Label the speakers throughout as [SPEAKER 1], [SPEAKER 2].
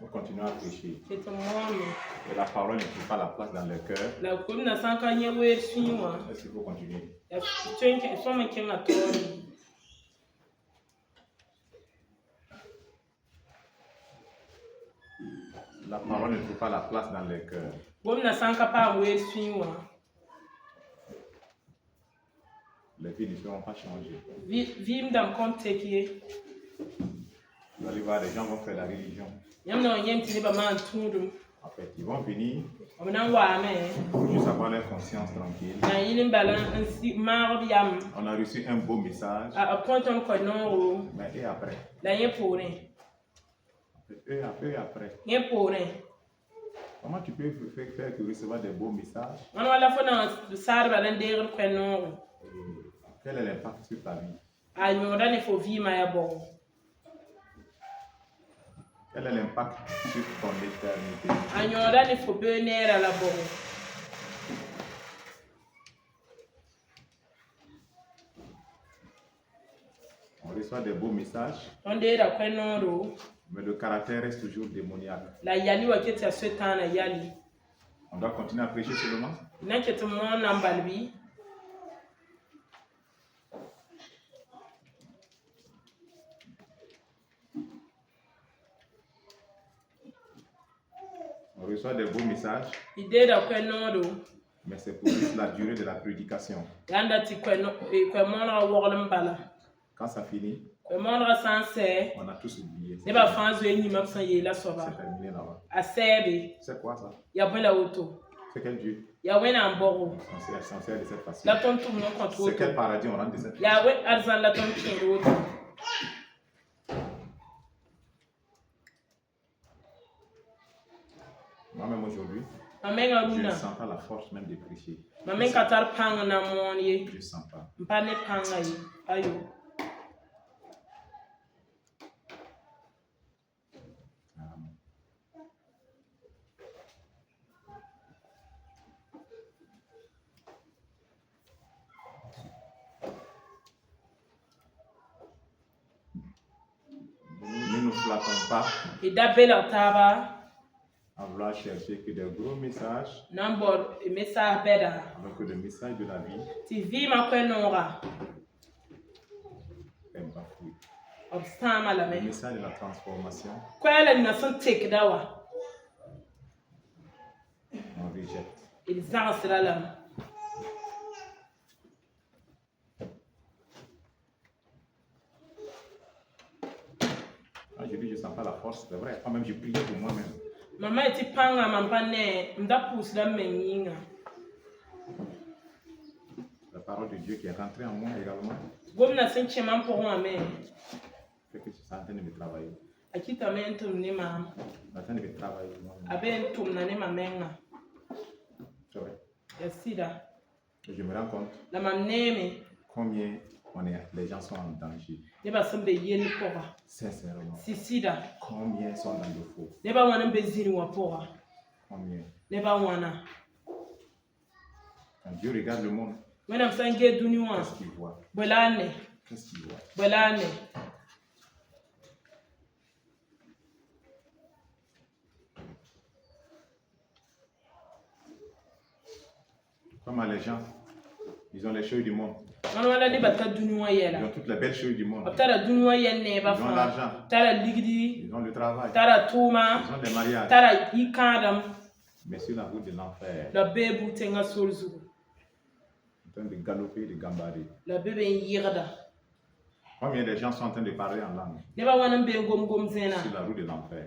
[SPEAKER 1] Nous continuons à prêcher.
[SPEAKER 2] C'est un monde.
[SPEAKER 1] Et la parole ne trouve pas la place dans leur cœur.
[SPEAKER 2] La commune n'a sans qu'à y avoir suivi.
[SPEAKER 1] Est-ce qu'il faut continuer? La parole ne trouve pas la place dans leur cœur. Les vies ne seront pas changées. Vous allez voir, les gens vont faire la religion. En fait, ils vont venir pour juste avoir leur conscience tranquille. On a reçu un beau message. Mais et après? Et après? Comment tu peux faire que recevoir des beaux messages? Quel est l'impact sur ta vie? Quel est l'impact sur ton éternité? On reçoit des beaux messages, mais le caractère reste toujours démoniaque. On doit continuer à prêcher seulement. On reçoit des beaux messages, mais c'est pour juste la durée de la prédication. Quand ça finit, on a tous oublié. C'est terminé là-bas. C'est quoi ça? C'est quel Dieu? C'est essentiel de cette façon. C'est quel paradis on rentre de cette façon? Moi-même aujourd'hui, je ne sens pas la force même de prêcher. Je ne sens pas. Nous ne nous flattons pas à vouloir chercher que des gros messages, alors que le message de la vie est bafoué. Le message de la transformation, on rejette. Je dis, je ne sens pas la force, c'est vrai. Quand même, je priais pour moi-même. La parole de Dieu qui est rentrée en moi également. Fait que je suis en train de me travailler. En train de me travailler moi-même. C'est vrai. Et je me rends compte combien les gens sont en danger. Sincèrement. Combien sont dans le faux? Combien? Quand Dieu regarde le monde, qu'est-ce qu'il voit? Qu'est-ce qu'il voit? Comment les gens, ils ont les choses du monde. Ils ont toutes les belles choses du monde. Ils ont l'argent. Ils ont le travail. Ils ont des mariages. Mais sur la route de l'enfer, en train de galoper, de gambader. Combien de gens sont en train de parler en langue sur la route de l'enfer?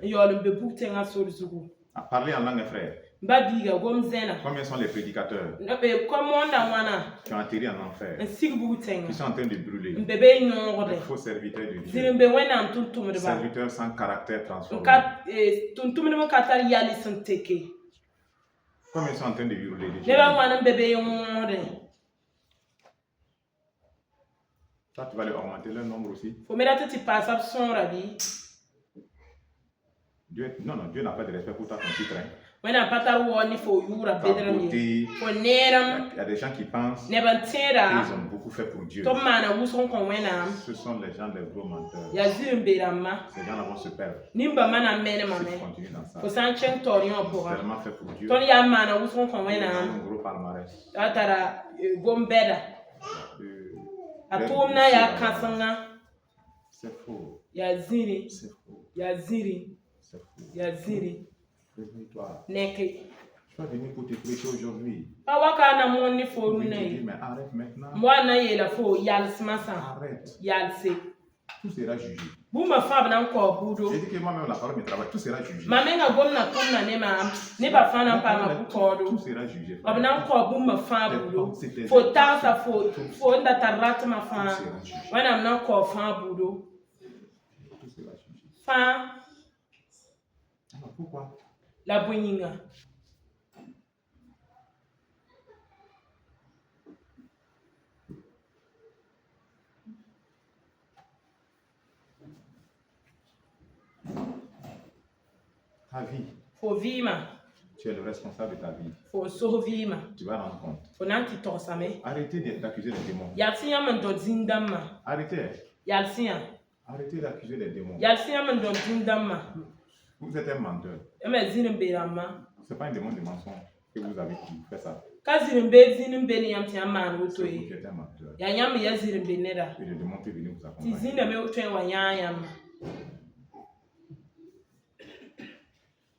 [SPEAKER 1] À parler en langue, frère. Combien sont les prédicateurs qui ont atterri en enfer, qui sont en train de brûler? Les faux serviteurs de Dieu, serviteurs sans caractère transformé. Combien sont en train de hurler de Dieu? Ça, tu vas leur augmenter leur nombre aussi.
[SPEAKER 3] Dieu n'a pas de respect pour toi, ton titre. Hein.
[SPEAKER 2] Il y a
[SPEAKER 3] des gens qui pensent qu'ils ont beaucoup fait pour Dieu. Ce sont les gens des gros menteurs. Ces gens-là vont se perdre. Si tu continues dans ça. C'est tellement fait pour Dieu. Ils ont un gros palmarès. C'est faux. C'est faux. Réveille-toi. Je suis venu pour te prêcher aujourd'hui. Mais arrête maintenant. Arrête. Tout sera jugé. J'ai dit que moi-même la parole me travaille. Tout sera jugé. Tout sera jugé. Alors pourquoi?
[SPEAKER 2] La boininga.
[SPEAKER 3] Ta vie.
[SPEAKER 2] Faut vivre.
[SPEAKER 3] Tu es le responsable de ta vie.
[SPEAKER 2] Faut survivre.
[SPEAKER 3] Tu vas rendre compte.
[SPEAKER 2] Faut n'anti torsame.
[SPEAKER 3] Arrêtez d'accuser les démons.
[SPEAKER 2] Yalsiya man do zindama.
[SPEAKER 3] Arrêtez.
[SPEAKER 2] Yalsiya.
[SPEAKER 3] Arrêtez d'accuser les démons.
[SPEAKER 2] Yalsiya man do zindama.
[SPEAKER 3] Vous êtes un menteur. Ce n'est pas un démon de mensonge que vous avez fait ça.
[SPEAKER 2] C'est vous qui êtes un menteur. Et
[SPEAKER 3] le démon peut venir vous accompagner.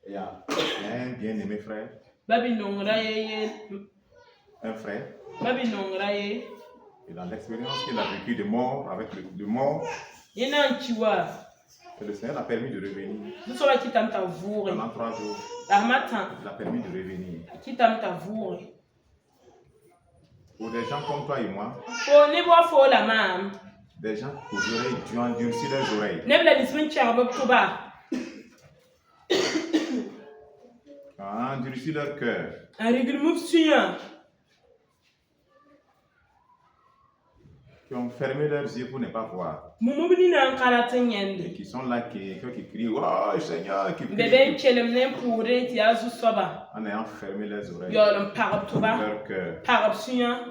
[SPEAKER 3] Il y a un bien-aimé frère. Un frère. Et dans l'expérience qu'il a vécue de mort avec le mort, le Seigneur l'a permis de revenir. Pendant 3 jours, il l'a permis de revenir. Pour des gens comme toi et moi, des gens aux oreilles, tu endurcis leurs oreilles. Endurcis leur cœur. Qui ont fermé leurs yeux pour ne pas voir. Et qui sont là, qui crient, oh Seigneur, qui crient. En ayant fermé leurs oreilles, leur cœur, à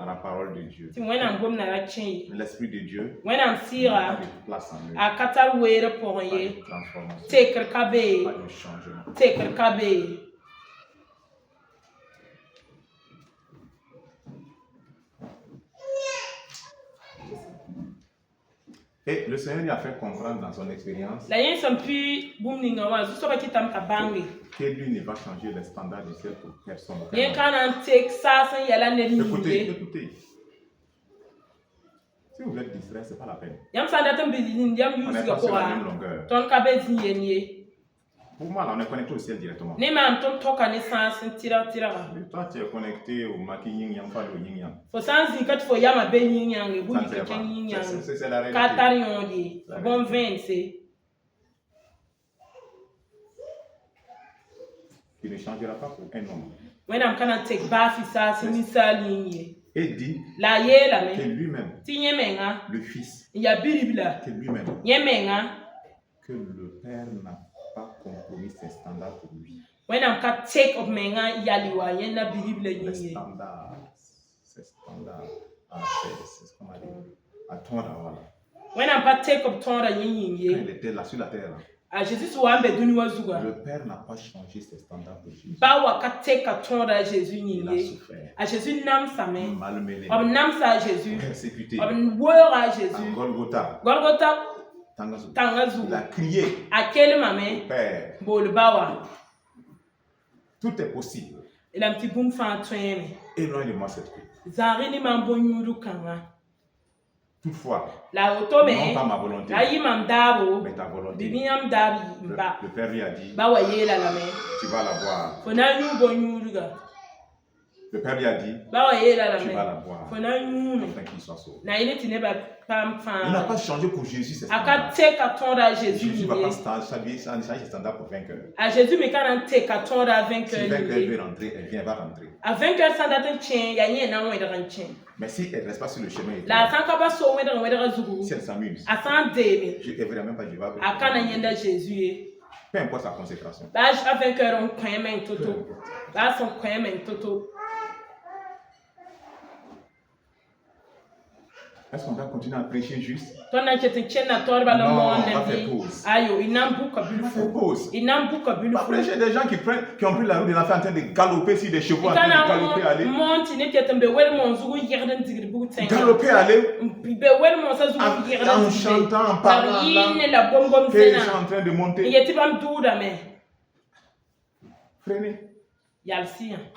[SPEAKER 3] la parole de Dieu. L'Esprit de Dieu a de place en eux. Pas de transformation, pas de changement. Et le Seigneur lui a fait comprendre dans son expérience que lui ne va changer les standards du ciel pour personne. Écoutez. Si vous êtes distrait, ce n'est pas la peine. On n'est pas sur la même longueur. Pour moi, là, on est connecté au ciel directement. Toi, tu es connecté au maki yin yang, pas au yin yang. C'est la réalité. Il ne changera pas pour un homme. Et dit que lui-même, le Fils, que lui-même, que le Père n'a pas compromis ses standards pour lui. Les standards, c'est standard à ton voilà. Quand il était là sur la terre, le Père n'a pas changé ses standards pour Jésus. Il a souffert, malmené, persécuté, à Golgotha. Il a crié au Père. Tout est possible. Éloigne-moi cette coupe. Toutefois, non pas ma volonté, mais ta volonté. Le Père lui a dit, tu vas la boire. Le Père lui a dit, tu vas la boire, afin qu'il soit sauvé. Il n'a pas changé pour Jésus ses standards. Jésus ne va pas changer ses standards pour vainqueur. Si vainqueur veut rentrer, elle va rentrer. Mais si elle ne reste pas sur le chemin, si elle s'amuse, je ne verrai même pas Jésus. Peu importe sa consécration. Est-ce qu'on va continuer à prêcher juste? Non, on va faire pause. On fait pause. On va prêcher des gens qui ont pris la route de l'enfer en train de galoper sur des chevaux, en train de galoper aller. Galoper aller. En chantant, en parlant, qu'ils sont en train de monter. Freinez.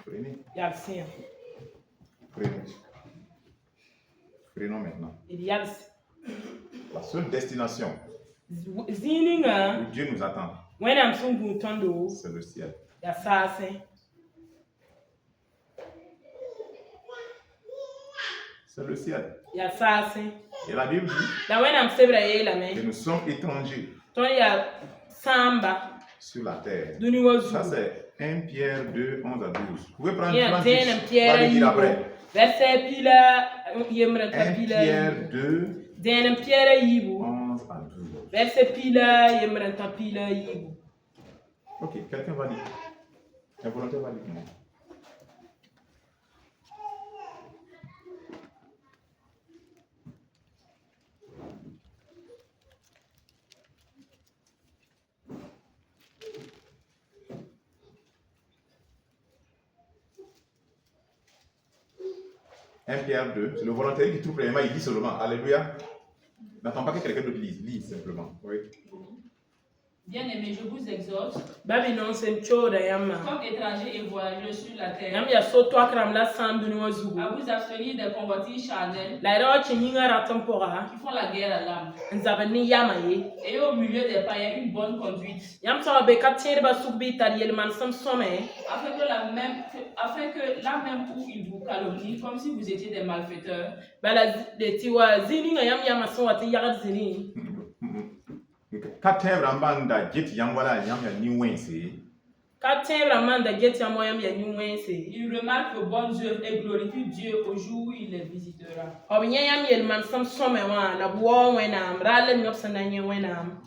[SPEAKER 3] Freinez. Freinez. Freinons maintenant. La seule destination où Dieu nous attend, c'est le ciel. C'est le ciel. Et la Bible dit que nous sommes étrangers sur la terre. Ça c'est 1 Pierre 2, 11 à 12. Vous pouvez prendre 30 on va le dire après. 1 Pierre 2, 11 à 12. Ok, quelqu'un va dire. Un volontaire va dire moi. Un Pierre 2, c'est le volontaire qui trouve premièrement, il dit seulement Alléluia. N'attends pas que quelqu'un d'autre lise, lis simplement. Oui.
[SPEAKER 2] Bien-aimés, je vous exhorte, comme étrangers et voyageurs sur la terre, à vous abstenir des convoitises charnelles qui font la guerre à l'âme, et au milieu des païens une bonne conduite, afin que là même où ils vous calomnient, comme si vous étiez des malfaiteurs, il remarque vos bonnes œuvres et glorifie Dieu au jour où il les visitera.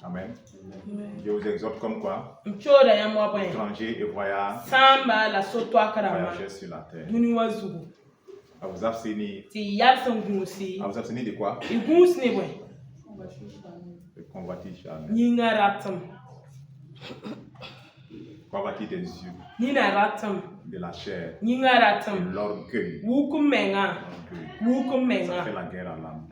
[SPEAKER 3] Amen. Je vous exhorte comme quoi, étrangers et voyageurs sur la terre, à vous abstenir. À vous abstenir de quoi? De convoitise charnelle. Convoitise des yeux, de la chair, de l'orgueil. Ça fait la guerre à l'âme.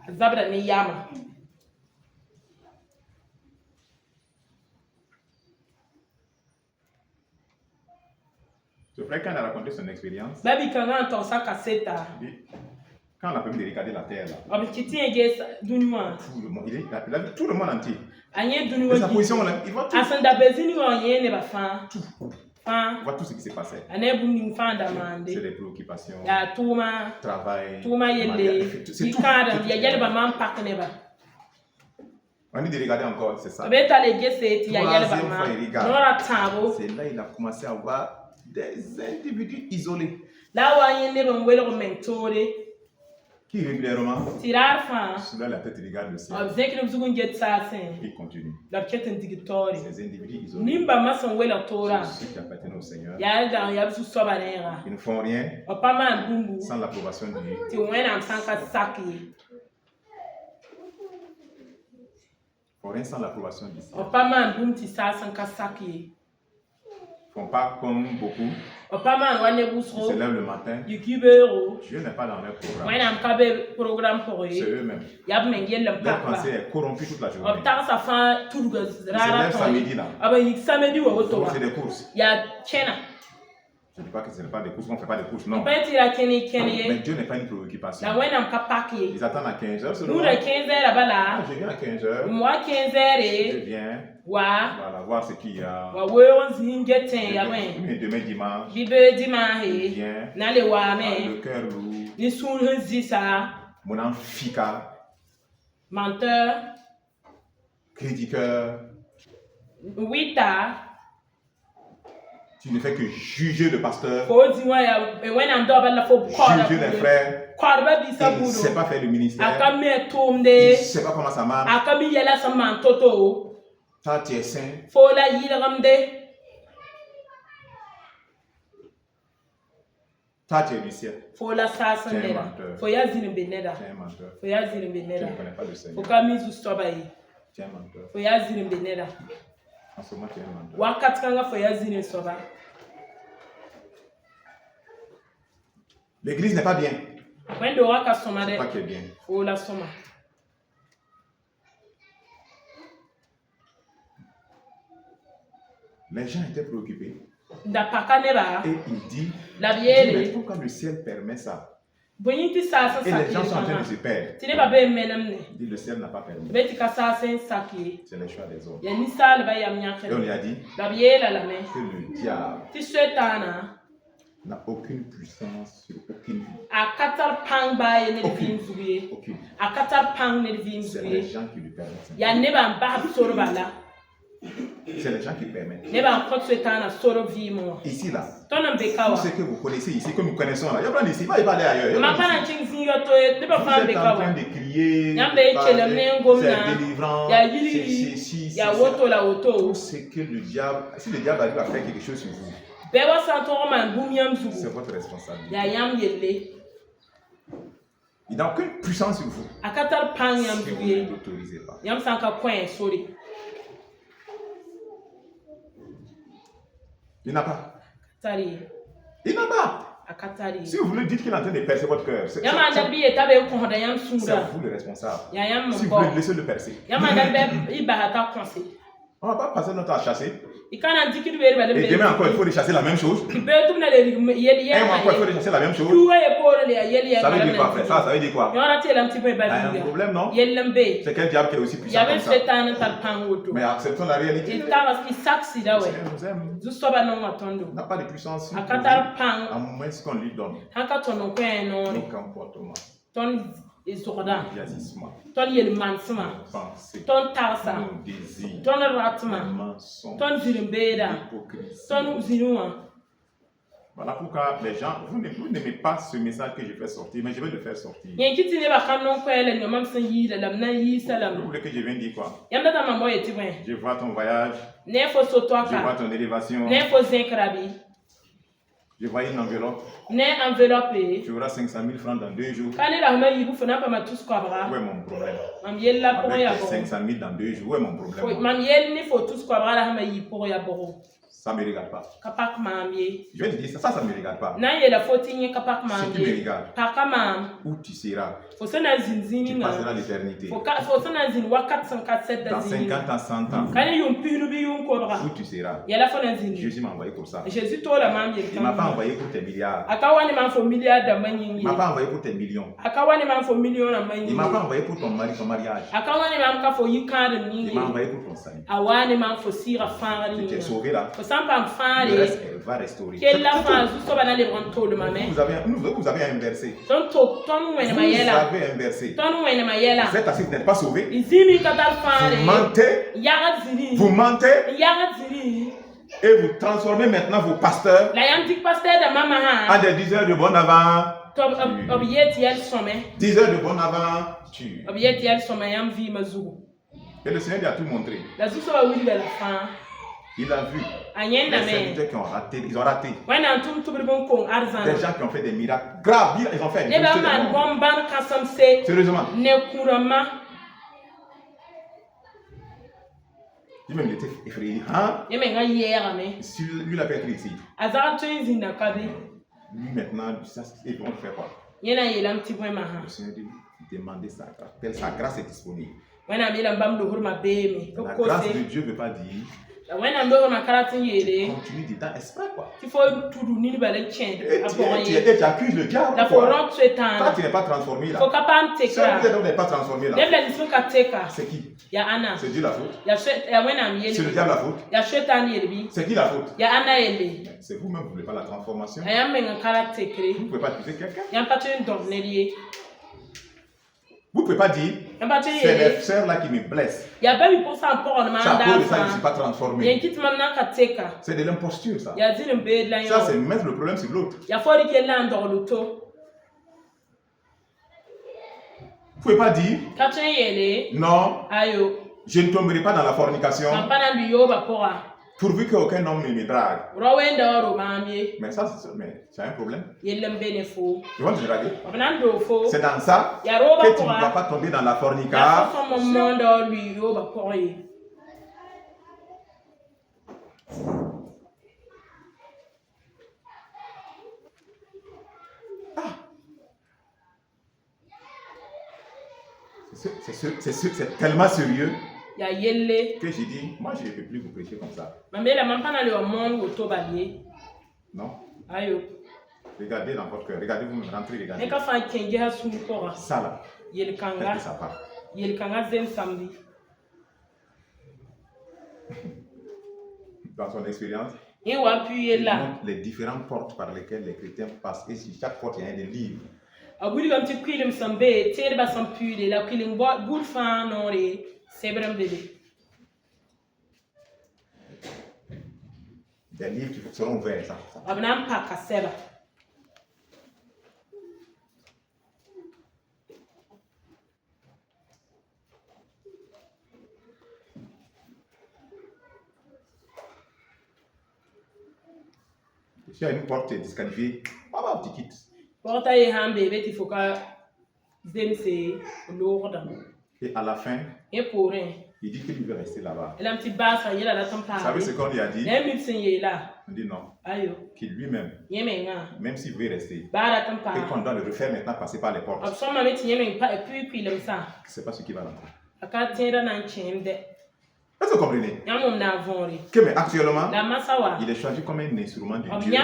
[SPEAKER 3] Ce frère, quand il a raconté son expérience, quand on a permis de regarder la terre, là, tout le monde, il a vu tout le monde entier. Et sa position, il voit tout. Il voit tout ce qui s'est passé. C'est des préoccupations, travail, c'est tout. On dit de regarder encore, c'est ça. Troisième fois, il regarde. C'est là qu'il a commencé à voir des individus isolés qui régulièrement, cela la tête regarde le ciel. Il continue. Ces individus isolés, ceux qui appartiennent au Seigneur, ils ne font rien sans l'approbation de Dieu. Rien sans l'approbation du ciel. Ils ne font pas comme beaucoup qui se lèvent le matin. Dieu n'est pas dans leur programme. C'est eux-mêmes. Leur pensée est corrompue toute la journée. Ils se lèvent samedi là. C'est des courses. Je ne dis pas que ce n'est pas des courses, on ne fait pas des courses, non. Mais Dieu n'est pas une préoccupation. Ils attendent à 15h seulement. Je viens à 15h. Je viens. Voilà, voir ce qu'il y a. Demain dimanche. Je viens. Le cœur lourd. Mon amphika.
[SPEAKER 1] Menteur.
[SPEAKER 3] Critiqueur. Tu ne fais que juger le pasteur, juger les frères. Il ne sait pas faire le ministère. Il ne sait pas comment ça marche. Ta tu es saint.
[SPEAKER 2] Fo la yilgamde.
[SPEAKER 3] Ta tu es du ciel.
[SPEAKER 2] Fo la sasan
[SPEAKER 3] Tu es un
[SPEAKER 2] neda.
[SPEAKER 3] menteur.
[SPEAKER 2] Fo ya zini beneda.
[SPEAKER 3] Tu es un menteur.
[SPEAKER 2] Fo ya zini
[SPEAKER 3] Tu
[SPEAKER 2] beneda.
[SPEAKER 3] ne connais pas le
[SPEAKER 2] Fo
[SPEAKER 3] Seigneur.
[SPEAKER 2] kamizu stobayi.
[SPEAKER 3] Tu es un menteur.
[SPEAKER 2] Fo ya zini beneda.
[SPEAKER 3] En ce moment, tu es un menteur.
[SPEAKER 2] Wakat kanga fo ya zini soba.
[SPEAKER 3] L'église n'est pas bien.
[SPEAKER 2] Wendo waka soma
[SPEAKER 3] C'est
[SPEAKER 2] de.
[SPEAKER 3] pas qui est bien.
[SPEAKER 2] Fo la soma.
[SPEAKER 3] Les gens étaient préoccupés.
[SPEAKER 2] Da paka neba.
[SPEAKER 3] Et il dit,
[SPEAKER 2] La
[SPEAKER 3] mais
[SPEAKER 2] biele.
[SPEAKER 3] pourquoi le ciel permet ça?
[SPEAKER 2] Bonyinti sasa
[SPEAKER 3] Et les gens sont en train
[SPEAKER 2] sakye.
[SPEAKER 3] de se perdre.
[SPEAKER 2] Tine ba be menem ne.
[SPEAKER 3] Il dit, le ciel n'a pas permis.
[SPEAKER 2] Beti ka sasa sakye.
[SPEAKER 3] C'est le choix des hommes.
[SPEAKER 2] Ya ni sal ba yam
[SPEAKER 3] Et on
[SPEAKER 2] nyakhe.
[SPEAKER 3] lui a dit
[SPEAKER 2] La biele la me.
[SPEAKER 3] que le diable
[SPEAKER 2] Ti setana.
[SPEAKER 3] n'a aucune puissance sur aucune vie.
[SPEAKER 2] A katar pang ba ye ne vin zuye.
[SPEAKER 3] Aucune.
[SPEAKER 2] A katar pang ne vin
[SPEAKER 3] C'est les
[SPEAKER 2] zuye.
[SPEAKER 3] gens qui lui permettent.
[SPEAKER 2] Ya ne ba ba soro ba la.
[SPEAKER 3] C'est les gens qui permettent.
[SPEAKER 2] Ne ba kot setana soro vi mo.
[SPEAKER 3] Ici, là,
[SPEAKER 2] Tonan be
[SPEAKER 3] tout
[SPEAKER 2] kawa.
[SPEAKER 3] ce que vous connaissez ici, que nous connaissons là, il y a plein d'ici, il va aller ailleurs. Il y a
[SPEAKER 2] Ma
[SPEAKER 3] plein
[SPEAKER 2] pana
[SPEAKER 3] d'ici.
[SPEAKER 2] ching zin yo to ne ba
[SPEAKER 3] Vous
[SPEAKER 2] fa be
[SPEAKER 3] êtes en train
[SPEAKER 2] kawa.
[SPEAKER 3] de crier,
[SPEAKER 2] Yambe chelem ne ngom na.
[SPEAKER 3] c'est délivrant,
[SPEAKER 2] Ya
[SPEAKER 3] c'est
[SPEAKER 2] yiri.
[SPEAKER 3] ceci,
[SPEAKER 2] Ya
[SPEAKER 3] c'est
[SPEAKER 2] woto
[SPEAKER 3] ça.
[SPEAKER 2] la woto.
[SPEAKER 3] Tout ce que le diable, si le diable arrive à faire quelque chose sur vous,
[SPEAKER 2] Be wa santo man bum yam
[SPEAKER 3] c'est
[SPEAKER 2] zugu.
[SPEAKER 3] votre responsabilité.
[SPEAKER 2] Ya yam yelle.
[SPEAKER 3] Il n'a aucune puissance sur vous
[SPEAKER 2] A katar pang yam
[SPEAKER 3] si vous ne
[SPEAKER 2] zuye.
[SPEAKER 3] l'autorisez pas.
[SPEAKER 2] Yam sanka coin sorry.
[SPEAKER 3] Il n'a pas.
[SPEAKER 2] Tari.
[SPEAKER 3] Il n'a pas.
[SPEAKER 2] A katari.
[SPEAKER 3] Si vous voulez dire qu'il est en train de percer votre cœur, c'est
[SPEAKER 2] Yam anda bi etabe ko hoda yam
[SPEAKER 3] c'est
[SPEAKER 2] sura.
[SPEAKER 3] vous le responsable.
[SPEAKER 2] Ya yam
[SPEAKER 3] Si vous
[SPEAKER 2] mbo.
[SPEAKER 3] voulez laisser le percer,
[SPEAKER 2] Yam anda be ibahata konse.
[SPEAKER 3] on ne va pas passer notre temps à chasser.
[SPEAKER 2] Ikana dikiri beri ba de
[SPEAKER 3] Et demain encore, il faut chasser la même chose.
[SPEAKER 2] Ki be tum na le yeli
[SPEAKER 3] Et encore, il
[SPEAKER 2] yeli.
[SPEAKER 3] faut chasser la même chose.
[SPEAKER 2] Tuwe ye poro le yeli
[SPEAKER 3] Ça veut dire quoi, frère? Ça veut dire quoi?
[SPEAKER 2] Yora te lam ti be
[SPEAKER 3] Il y a
[SPEAKER 2] ba
[SPEAKER 3] un
[SPEAKER 2] diga.
[SPEAKER 3] problème, non?
[SPEAKER 2] Yelam be.
[SPEAKER 3] C'est quel diable qui est aussi puissant
[SPEAKER 2] Ya
[SPEAKER 3] comme
[SPEAKER 2] be
[SPEAKER 3] ça?
[SPEAKER 2] setan tar pangoto.
[SPEAKER 3] Mais acceptons la réalité.
[SPEAKER 2] Il tawas ki saksi da
[SPEAKER 3] Le
[SPEAKER 2] we.
[SPEAKER 3] Seigneur nous aime.
[SPEAKER 2] Zu soba no matondo.
[SPEAKER 3] Il n'a pas de puissance sur
[SPEAKER 2] A
[SPEAKER 3] vous,
[SPEAKER 2] katar pang.
[SPEAKER 3] à moins qu'on lui donne.
[SPEAKER 2] Haka tono ko no.
[SPEAKER 3] Nos comportements,
[SPEAKER 2] Ton izoda.
[SPEAKER 3] nos agissements,
[SPEAKER 2] Ton yel mansma.
[SPEAKER 3] nos pensées,
[SPEAKER 2] Ton tarsa.
[SPEAKER 3] nos désirs,
[SPEAKER 2] Ton
[SPEAKER 3] nos
[SPEAKER 2] ratma.
[SPEAKER 3] mensonges,
[SPEAKER 2] Ton zirimbeda.
[SPEAKER 3] l'hypocrisie.
[SPEAKER 2] Ton zinua.
[SPEAKER 3] Voilà pourquoi les gens, vous n'aimez pas ce message que je fais sortir, mais je vais le faire sortir.
[SPEAKER 2] Yen kiti ne ba kan non ko ele no mam san yi la lam na yi
[SPEAKER 3] Vous
[SPEAKER 2] salam.
[SPEAKER 3] voulez que je vienne dire quoi?
[SPEAKER 2] Yam da ma moye ti wen.
[SPEAKER 3] Je vois ton voyage,
[SPEAKER 2] Ne fo so to
[SPEAKER 3] je vois
[SPEAKER 2] aka.
[SPEAKER 3] ton élévation,
[SPEAKER 2] Ne fo zenkrabi.
[SPEAKER 3] je vois une enveloppe,
[SPEAKER 2] Ne enveloppe.
[SPEAKER 3] tu auras 500 000 francs dans 2 jours.
[SPEAKER 2] Kani la ma yibu fona pa ma tous ko abra.
[SPEAKER 3] Où est mon problème?
[SPEAKER 2] Mam yel la pour ya
[SPEAKER 3] Avec
[SPEAKER 2] bo.
[SPEAKER 3] 500 000 dans 2 jours, où est mon problème?
[SPEAKER 2] Mam yel ni fo tous ko abra la ma yi pour ya bo.
[SPEAKER 3] Ça ne me regarde pas.
[SPEAKER 2] Kapak mam ye.
[SPEAKER 3] Je vais te dire ça, ça ne me regarde pas.
[SPEAKER 2] Na ye la fo tinye kapak
[SPEAKER 3] Ce
[SPEAKER 2] mam
[SPEAKER 3] qui me
[SPEAKER 2] ye.
[SPEAKER 3] regarde,
[SPEAKER 2] Paka mam.
[SPEAKER 3] où tu seras,
[SPEAKER 2] Fo sana zinzini
[SPEAKER 3] tu passeras
[SPEAKER 2] nga.
[SPEAKER 3] l'éternité.
[SPEAKER 2] Fo sana zin wakat san kat set da
[SPEAKER 3] Dans
[SPEAKER 2] zini.
[SPEAKER 3] 50 ans, 100 ans,
[SPEAKER 2] Kani yum pinu bi yum ko bra.
[SPEAKER 3] où tu seras.
[SPEAKER 2] Yala fo na zini.
[SPEAKER 3] Jésus m'a envoyé pour ça.
[SPEAKER 2] Jésus to la mam ye.
[SPEAKER 3] Il ne m'a pas envoyé pour tes milliards.
[SPEAKER 2] Akawani man fo milliard da manyin
[SPEAKER 3] Il ne m'a
[SPEAKER 2] ye.
[SPEAKER 3] pas envoyé pour tes millions.
[SPEAKER 2] Akawani man fo million na manyin
[SPEAKER 3] Il ne m'a pas
[SPEAKER 2] ye.
[SPEAKER 3] envoyé pour ton mari, ton mariage.
[SPEAKER 2] Akawani man ka fo yikande
[SPEAKER 3] Il
[SPEAKER 2] nyingi.
[SPEAKER 3] m'a envoyé pour ton salut.
[SPEAKER 2] Awani man fo sira fanga
[SPEAKER 3] Tu t'es
[SPEAKER 2] nyingi.
[SPEAKER 3] sauvé là.
[SPEAKER 2] Fo sampa
[SPEAKER 3] Le
[SPEAKER 2] mfare.
[SPEAKER 3] reste, elle va restaurer.
[SPEAKER 2] Kella fa zu so bana le bron to le mame.
[SPEAKER 3] Vous avez inversé.
[SPEAKER 2] Ton to ton wene
[SPEAKER 3] Vous
[SPEAKER 2] mayela.
[SPEAKER 3] avez inversé.
[SPEAKER 2] Ton wene mayela.
[SPEAKER 3] Vous êtes assis, vous n'êtes pas sauvé.
[SPEAKER 2] Izimi kadal
[SPEAKER 3] Vous
[SPEAKER 2] fare.
[SPEAKER 3] mentez.
[SPEAKER 2] Yaga ziri.
[SPEAKER 3] Vous mentez.
[SPEAKER 2] Yaga ziri.
[SPEAKER 3] Et vous transformez maintenant vos pasteurs
[SPEAKER 2] La yam dik pasteur da mama
[SPEAKER 3] en
[SPEAKER 2] ha.
[SPEAKER 3] des diseurs de bon avant.
[SPEAKER 2] To obiyet yel some.
[SPEAKER 3] Diseurs de bon avant. Tu.
[SPEAKER 2] Obiyet yel some yam vi mazugu.
[SPEAKER 3] Et le Seigneur lui a tout montré.
[SPEAKER 2] La zu so ba wili la fa.
[SPEAKER 3] Il a vu
[SPEAKER 2] Anyen na
[SPEAKER 3] les
[SPEAKER 2] me.
[SPEAKER 3] serviteurs qui ont raté. Ils ont raté.
[SPEAKER 2] Wana tum tubri bon kong arzan.
[SPEAKER 3] Des gens qui ont fait des miracles graves. Ils ont fait
[SPEAKER 2] Ne ba man bon ban kasam se.
[SPEAKER 3] Sérieusement.
[SPEAKER 2] Ne kurama.
[SPEAKER 3] Lui-même il était effrayé. Hein?
[SPEAKER 2] Yeme nga yera me.
[SPEAKER 3] Si lui il a pu être ici.
[SPEAKER 2] Azara to zinda kabi.
[SPEAKER 3] Lui maintenant, ça, ils vont faire quoi?
[SPEAKER 2] Yena yelam ti bwe maha.
[SPEAKER 3] Le Seigneur dit, demandez sa grâce. Sa grâce est disponible.
[SPEAKER 2] Wana mi lambam do hurma be me.
[SPEAKER 3] La grâce de Dieu ne veut pas dire
[SPEAKER 2] Wana ndo ma karatin yele.
[SPEAKER 3] continue dedans exprès quoi.
[SPEAKER 2] Il faut tudu ni bale chen.
[SPEAKER 3] Et tu accuses le diable.
[SPEAKER 2] La
[SPEAKER 3] Quoi.
[SPEAKER 2] foron
[SPEAKER 3] Toi,
[SPEAKER 2] twetan.
[SPEAKER 3] tu n'es pas transformé là.
[SPEAKER 2] Faut kapam
[SPEAKER 3] Si
[SPEAKER 2] tekra.
[SPEAKER 3] vous n'êtes pas transformé là,
[SPEAKER 2] Nebla disu ka teka.
[SPEAKER 3] c'est qui?
[SPEAKER 2] Ya ana.
[SPEAKER 3] C'est Dieu la faute.
[SPEAKER 2] Ya shet ya wana mi
[SPEAKER 3] C'est le
[SPEAKER 2] yele.
[SPEAKER 3] diable la faute.
[SPEAKER 2] Ya shetan yele bi.
[SPEAKER 3] C'est qui la faute?
[SPEAKER 2] Ya ana yele.
[SPEAKER 3] C'est vous-même, vous ne voulez pas la transformation.
[SPEAKER 2] Ayam menga karatekre.
[SPEAKER 3] Vous ne pouvez pas accuser quelqu'un.
[SPEAKER 2] Yam patun dornelie.
[SPEAKER 3] Vous ne pouvez pas dire,
[SPEAKER 2] Yam patun
[SPEAKER 3] c'est
[SPEAKER 2] yele.
[SPEAKER 3] les sœurs là qui me blessent.
[SPEAKER 2] Ya baby pour ça pour le
[SPEAKER 3] C'est à cause de ça que je ne
[SPEAKER 2] mandat.
[SPEAKER 3] suis pas
[SPEAKER 2] Yen
[SPEAKER 3] transformé.
[SPEAKER 2] kit mamna ka teka.
[SPEAKER 3] C'est de l'imposture ça.
[SPEAKER 2] Ya zin be la
[SPEAKER 3] Ça,
[SPEAKER 2] yo.
[SPEAKER 3] c'est mettre le problème sur l'autre.
[SPEAKER 2] Ya fori ke la ndorluto.
[SPEAKER 3] Vous ne pouvez pas dire,
[SPEAKER 2] Katun yele.
[SPEAKER 3] non,
[SPEAKER 2] Ayo.
[SPEAKER 3] Je ne tomberai pas dans la fornication. Pourvu qu'aucun homme ne me drague. Mais ça, c'est un problème. Ils vont te draguer. C'est dans ça que tu ne dois pas tomber dans la fornication. C'est tellement sérieux que j'ai dit, moi je ne peux plus vous prêcher comme ça. Non. Regardez dans votre cœur, regardez vous me rentrez, regardez. Ça là, qu'est-ce que ça part? Dans son expérience, il montre les différentes portes par lesquelles les chrétiens passent et sur chaque porte il y a des livres. Des livres qui seront ouverts. Ça. Si une porte est disqualifiée, tu quittes. Et à la fin, il dit qu'il veut rester là-bas. Vous savez ce qu'on lui a dit? On dit non. Qu'il lui-même, même s'il veut rester, et qu'on doit le refaire maintenant passer par les portes. C'est pas ce qui va rentrer. Est-ce que vous comprenez? Que mais actuellement, il est choisi comme un instrument de Dieu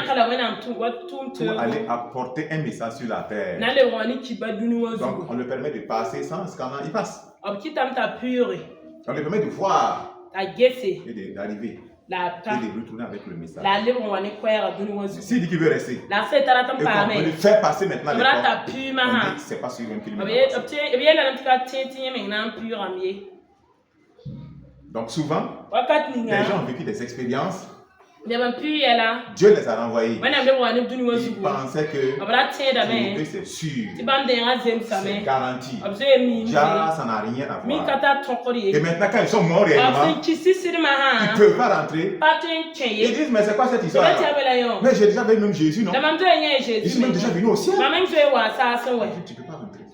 [SPEAKER 3] pour aller apporter un message sur la terre. Donc on le permet de passer sans scandale, il passe. On le permet de voir et d'arriver et de retourner avec le message. S'il dit qu'il veut rester, et qu'on veut le faire passer maintenant les portes, on dit c'est pas sûr même qu'il veut passer. Donc souvent, les gens ont vécu des expériences. Dieu les a renvoyés. Ils pensaient que trouver c'est sûr, c'est garanti. Déjà, ça n'a rien à voir. Et maintenant, quand ils sont morts réellement, ils ne peuvent pas rentrer. Ils disent, mais c'est quoi cette histoire? Mais j'ai déjà vu même Jésus, non? Ils sont même déjà venus au ciel. Tu ne peux pas rentrer.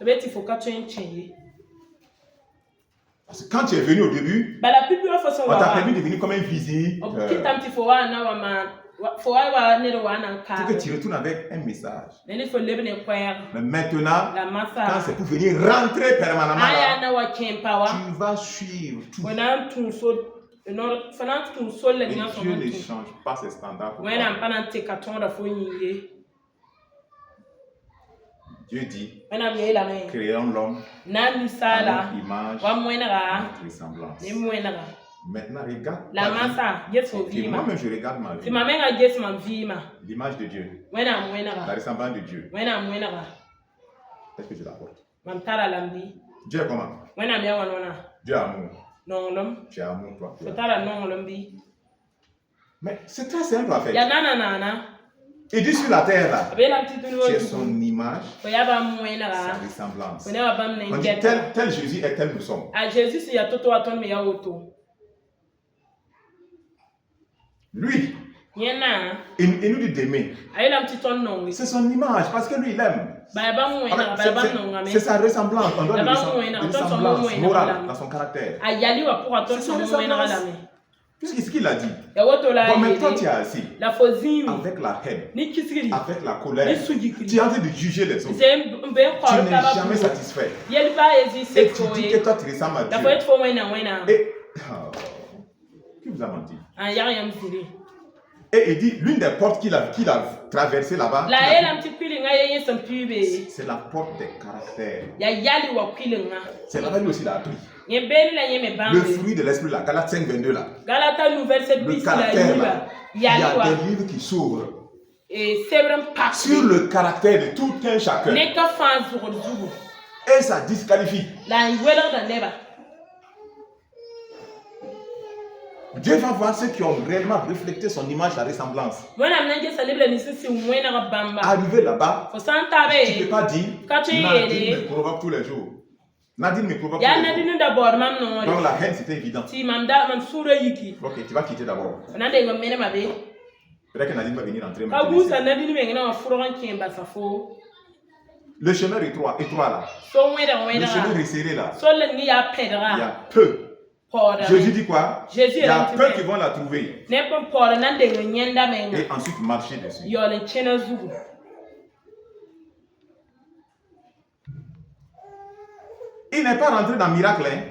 [SPEAKER 3] Parce que quand tu es venu au début, on t'a permis de venir comme un visiteur. Pour que tu retournes avec un message. Mais maintenant, quand c'est pour venir rentrer permanemment là, tu vas suivre tout. Et Dieu ne change pas ses standards pour toi. Dieu dit, créons l'homme à notre image, à notre ressemblance. Maintenant, regarde. Et moi-même, je regarde ma vie. L'image de Dieu. La ressemblance de Dieu. Est-ce que je la porte? Dieu est comment? Dieu est amour. Tu es amour, toi. Mais c'est très simple à faire. Il dit sur la terre là, tu es son image, sa ressemblance. On dit tel Jésus est tel nous sommes. Lui, il nous dit d'aimer. C'est son image parce que lui il aime. C'est sa ressemblance. On doit une ressemblance morale dans son caractère. C'est sa ressemblance. Puisque ce qu'il a dit, bon, mais toi tu es assis avec la haine, avec la colère, tu es en train de juger les autres, tu n'es jamais satisfait. Et tu dis que toi tu ressembles à Dieu. Et qui vous a menti? Et il dit, l'une des portes qu'il a traversées là-bas, c'est la porte des caractères. C'est là-bas lui aussi il a appris. Le fruit de l'esprit là, Galates 5, 22 là. Le caractère là. Il y a des livres qui s'ouvrent sur le caractère de tout un chacun. Et ça disqualifie. Dieu va voir ceux qui ont réellement reflété son image, sa ressemblance. Arrivé là-bas, tu ne peux pas dire, Nadine me provoque tous les jours. Nadine me provoque.
[SPEAKER 1] Ya Nadine d'abord mam non.
[SPEAKER 3] Donc la haine c'était évident.
[SPEAKER 1] Si mam da mam sura yiki.
[SPEAKER 3] Ok, tu vas quitter d'abord.
[SPEAKER 1] Nande ngam mena mabe.
[SPEAKER 3] Peut-être que Nadine va venir entrer
[SPEAKER 1] maintenant. Kabu sa Nadine me ngena furan kimba sa fo.
[SPEAKER 3] Le chemin étroit là.
[SPEAKER 1] So
[SPEAKER 3] le chemin resserré là.
[SPEAKER 1] So le ngi ya pedra.
[SPEAKER 3] Il y a peu. Jésus dit quoi?
[SPEAKER 1] Jésus
[SPEAKER 3] il y a peu qui vont la trouver.
[SPEAKER 1] Et
[SPEAKER 3] ensuite marcher dessus. Il n'est pas rentré dans le miracle. Hein?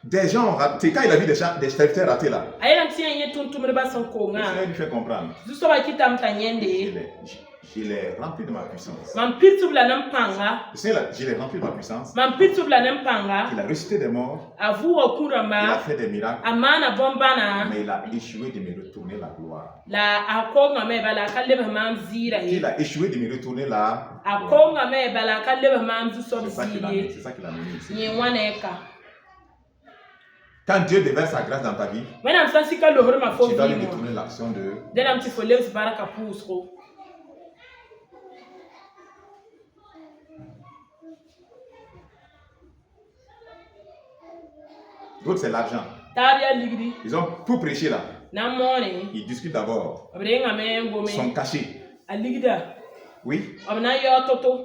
[SPEAKER 3] Des gens ont raté. Quand il a vu des serviteurs ratés là, il lui fait comprendre. Je l'ai rempli de ma puissance. Je l'ai rempli de ma puissance. Il a ressuscité des morts. Il a fait des miracles. Mais il a échoué de me retourner la gloire. Il a échoué de me retourner la gloire. C'est ça qu'il a mené ici. Quand Dieu déverse sa grâce dans ta vie, tu dois lui détourner l'action de... D'autres, c'est l'argent. Ils ont pour prêcher là. Ils discutent d'abord. Ils sont cachés. Oui.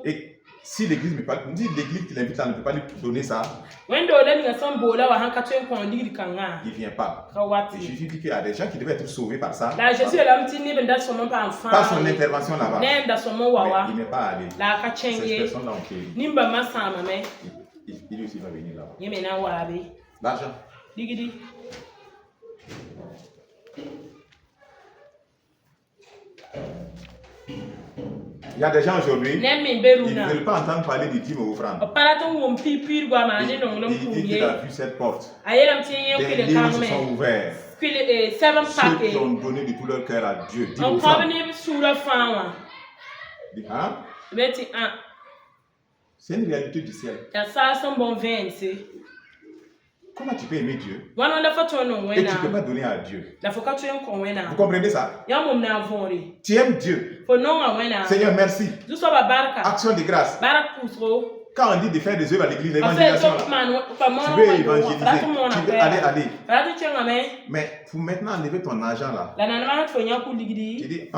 [SPEAKER 3] Et si l'église me parle, dit l'église qui l'invite là ne peut pas lui donner ça. Il ne vient pas. Et Jésus dit qu'il y a des gens qui devaient être sauvés par ça. Par son intervention là-bas. Mais il n'est pas allé. Ces personnes-là ont péri. Il aussi va venir là-bas. L'argent. Il y a des gens aujourd'hui, ils ne veulent pas entendre parler du dîme aux offrandes. Il dit qu'il a vu cette porte. Des livres se sont ouverts. Ceux qui ont donné de tout leur cœur à Dieu. Hein? C'est une réalité du ciel. Comment tu peux aimer Dieu et tu ne peux pas donner à Dieu? Vous comprenez ça? Tu aimes Dieu. Seigneur, merci. Action de grâce. Quand on dit de faire des œuvres à l'église, l'évangélisation, tu veux évangéliser, tu veux aller. Mais pour maintenant enlever ton argent là, tu dis,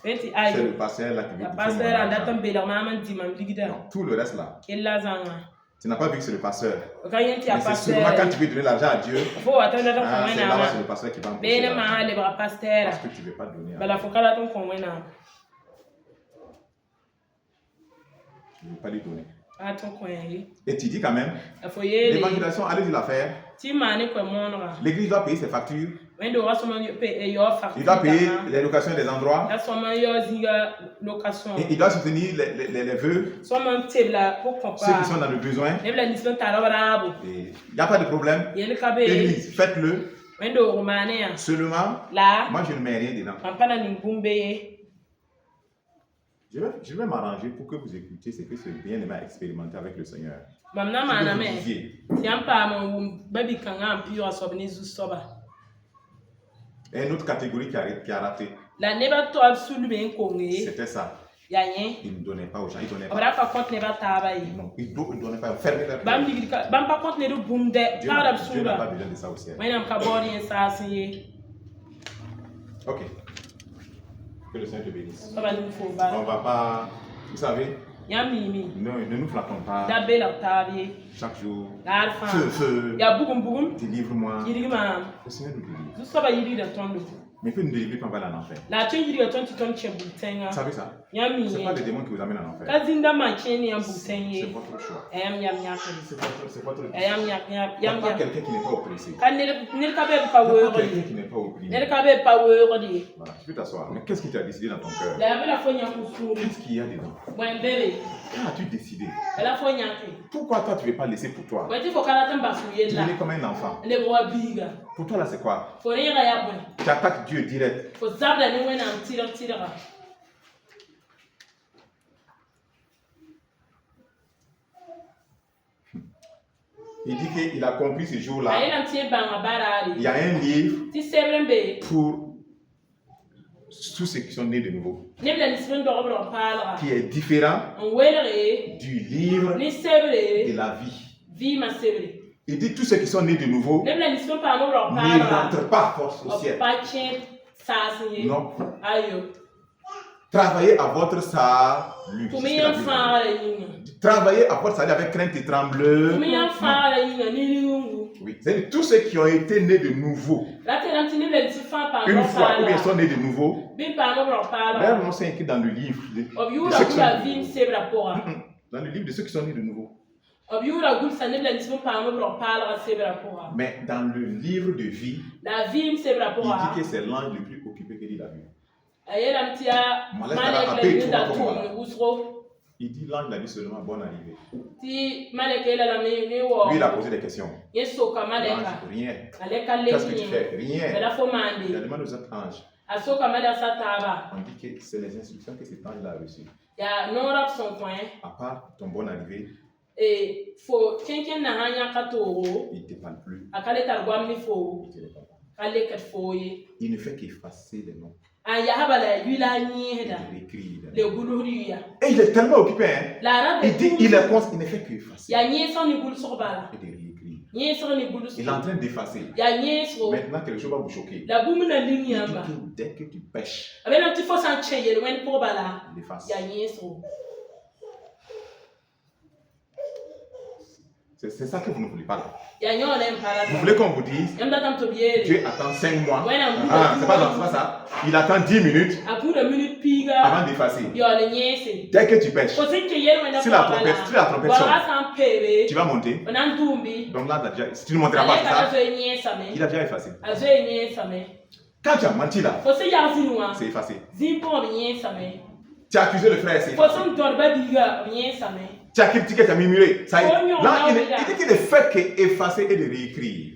[SPEAKER 3] c'est le pasteur là qui veut faire. Tout le reste là. Tu n'as pas vu que c'est le pasteur. Mais c'est seulement quand tu veux donner l'argent à Dieu, c'est là-bas c'est le pasteur qui va empocher parce que tu ne veux pas donner à Dieu. Tu ne veux pas lui donner. Et tu dis quand même, l'évangélisation, allez-y la faire. L'église doit payer ses factures. Il doit payer les locations des endroits. Et il doit soutenir les vœux. Ceux qui sont dans le besoin. Il n'y a pas de problème. Église, faites-le. Seulement, moi je ne mets rien dedans. Je vais m'arranger pour que vous écoutiez ce que ce bien-aimé a expérimenté avec le Seigneur. Et une autre catégorie qui a raté. C'était ça. Il ne donnait pas aux gens. Il ne donnait pas. Non, il ne donnait pas. Fermez leur cœur. Dieu n'a pas besoin de ça au ciel. Ok. Que le Seigneur te bénisse. On ne va pas, vous savez, ne nous flattons pas. Chaque jour, feu, délivre-moi. Le Seigneur nous délivre. Mais il peut nous délivrer quand on va aller en enfer. Vous savez ça? Ce n'est pas des démons qui vous amènent en enfer. C'est votre choix. C'est votre choix. Il n'y a pas quelqu'un qui n'est pas oppressé. Il n'y a pas quelqu'un qui n'est pas opprimé. Voilà, tu peux t'asseoir. Mais qu'est-ce qui t'a décidé dans ton cœur? Qu'est-ce qu'il y a dedans? Quand as-tu décidé? Pourquoi toi tu ne veux pas laisser pour toi? Tu es comme un enfant. Pour toi là c'est quoi? Tu attaques Dieu direct. Il dit qu'il a compris ce jour-là. Il y a un livre pour tous ceux qui sont nés de nouveau,
[SPEAKER 2] ne bla nisbin do bro pala
[SPEAKER 3] qui est différent du livre de la vie. Il dit tous ceux qui sont nés de nouveau ne rentrent pas force au ciel. Non. Travaillez à votre salut. Travaillez à votre salut avec crainte et trembleur. Oui. C'est-à-dire tous ceux qui ont été nés de nouveau. Une fois, ou bien ils sont nés de nouveau. D'ailleurs, non, c'est écrit dans le livre de ceux qui sont nés de nouveau. Dans le livre de ceux qui sont nés de nouveau. Mais dans le livre de vie, il dit que c'est l'ange le plus occupé qui dit la vie. Il dit l'ange l'a dit seulement bonne arrivée. Lui, il a posé des questions. L'ange, rien. Qu'est-ce que tu fais? Rien. Il a demandé aux autres anges. On dit que c'est les instructions que cet ange a reçues. À part ton bonne arrivée, il ne te parle plus. Il ne fait qu'effacer les noms. Et il est tellement occupé, hein? Il dit il ne fait qu'effacer. Et de réécrire. Il est en train d'effacer. Maintenant, quelque chose va vous choquer. Il dit que dès que tu pêches, il efface. C'est ça que vous ne voulez pas. Vous voulez qu'on vous dise Dieu attend 5 mois. Ah, c'est pas ça. Il attend 10 minutes avant d'effacer. Dès que tu pêches, si la trompette sonne, tu vas monter. Donc là, si tu ne monteras pas, ça, il a déjà effacé. Quand tu as menti là, c'est effacé. Tu as accusé le frère, c'est effacé. Tu as critiqué, tu as murmuré. Ça y est. Là, il dit qu'il ne fait qu'effacer et de réécrire.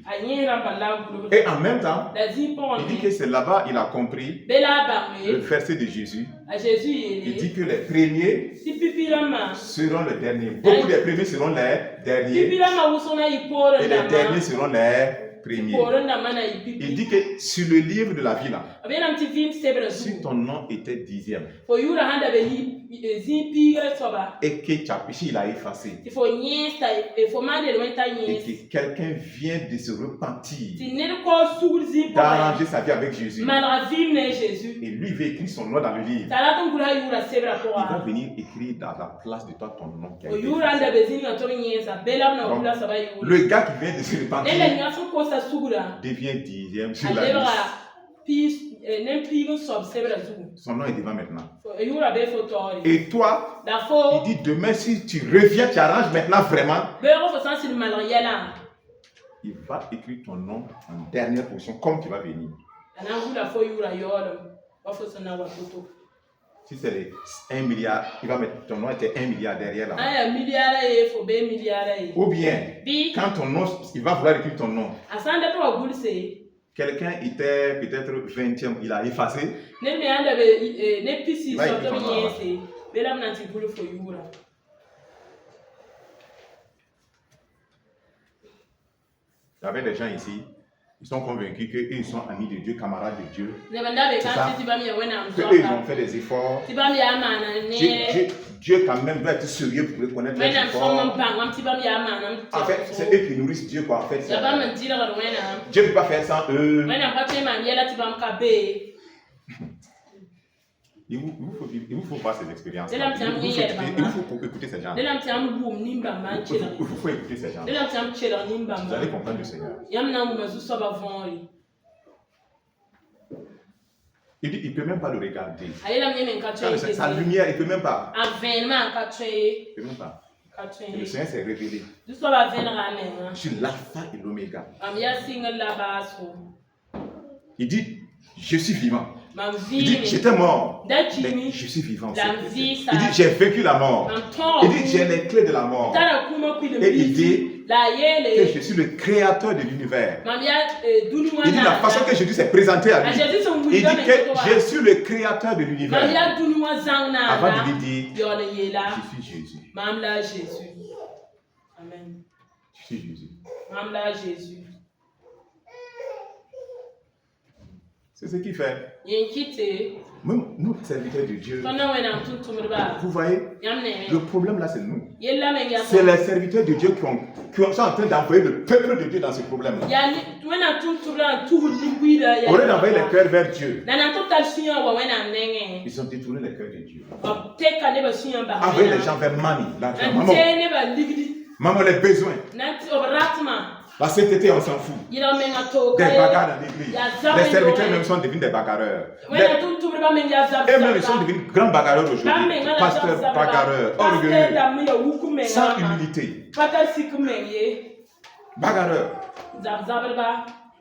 [SPEAKER 3] Et en même temps, il dit que c'est là-bas il a compris le verset de Jésus. Il dit que les premiers seront les derniers. Beaucoup des premiers seront les derniers. Et les derniers seront les premiers. Il dit que sur le livre de la vie là, si ton nom était 10e et que tu as péché, il a effacé, et que quelqu'un vient de se repentir, d'arranger sa vie avec Jésus, et lui veut écrire son nom dans le livre, il va venir écrire dans la place de toi ton nom qui a été effacé. Donc, le gars qui vient de se repentir devient 10e sur la liste. Son nom est devant maintenant. Et toi, il dit demain si tu reviens, tu arranges maintenant vraiment. Il va écrire ton nom en dernière position comme tu vas venir. Si c'est les 1 milliard, il va mettre ton nom était 1 milliard derrière là. Ou bien, quand ton nom, il va vouloir écrire ton nom. Quelqu'un était peut-être 20e, il a effacé. Il y avait des gens ici, ils sont convaincus qu'ils sont amis de Dieu, camarades de Dieu. C'est ça. Qu'eux, ils ont fait des efforts. Dieu quand même doit être sérieux pour reconnaître les efforts. En fait, c'est eux qui nourrissent Dieu, quoi. En fait, Dieu ne peut pas faire sans eux. Il vous faut voir ces expériences. Il vous faut écouter ces gens. Il vous faut écouter ces gens. Vous allez comprendre le Seigneur. Il dit, il ne peut même pas le regarder. Sa lumière, il ne peut même pas. Il ne peut même pas. Et le Seigneur s'est révélé. Je suis l'alpha et l'oméga. Il dit, je suis vivant. Il dit, j'étais mort, mais je suis vivant. Il dit, j'ai vaincu la mort. Il dit, j'ai les clés de la mort. Et il dit que je suis le créateur de l'univers. Il dit la façon que Jésus s'est présenté à lui. Il dit que je suis le créateur de l'univers. Avant de lui dire, je suis Jésus.
[SPEAKER 2] Amen.
[SPEAKER 3] Je suis Jésus. C'est ce qu'il fait. Même nous, serviteurs de Dieu, vous voyez, le problème là, c'est nous. C'est les serviteurs de Dieu qui sont en train d'envoyer le peuple de Dieu dans ce problème-là. Au lieu d'envoyer les cœurs vers Dieu, ils ont détourné les cœurs de Dieu. Envoyer les gens vers Mani, l'argent. Maman, les besoins. La sainteté, on s'en fout. Des bagarres dans l'église. Les serviteurs même sont devenus des bagarreurs. Eux-mêmes, ils sont devenus grands bagarreurs aujourd'hui. Pasteurs bagarreurs, orgueilleux, sans humilité. Bagarreurs.